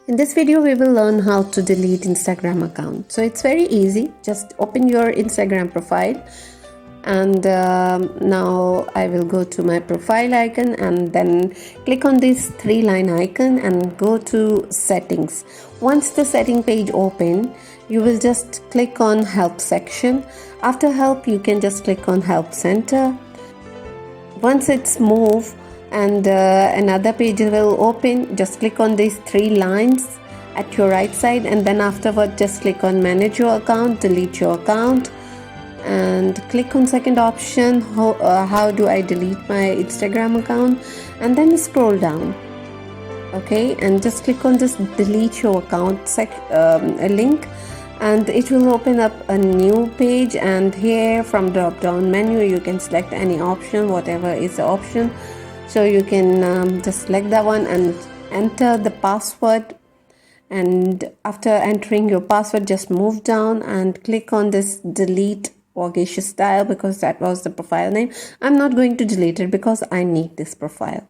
In this video, we will learn how to delete Instagram account. So it's very easy. Just open your Instagram profile, and now I will go to my profile icon and then click on this three-line icon and go to settings. Once the setting page open, you will just click on help section. After help, you can just click on help center. Once it's moved and another page will open, just click on these three lines at your right side, and then afterward just click on manage your account, delete your account, and click on second option, how do I delete my Instagram account, and then scroll down. Okay, and just click on this delete your account link, and it will open up a new page. And here from drop down menu you can select any option, whatever is the option. So you can just select that one and enter the password, and after entering your password just move down and click on this delete Vogacious style, because that was the profile name. I'm not going to delete it because I need this profile.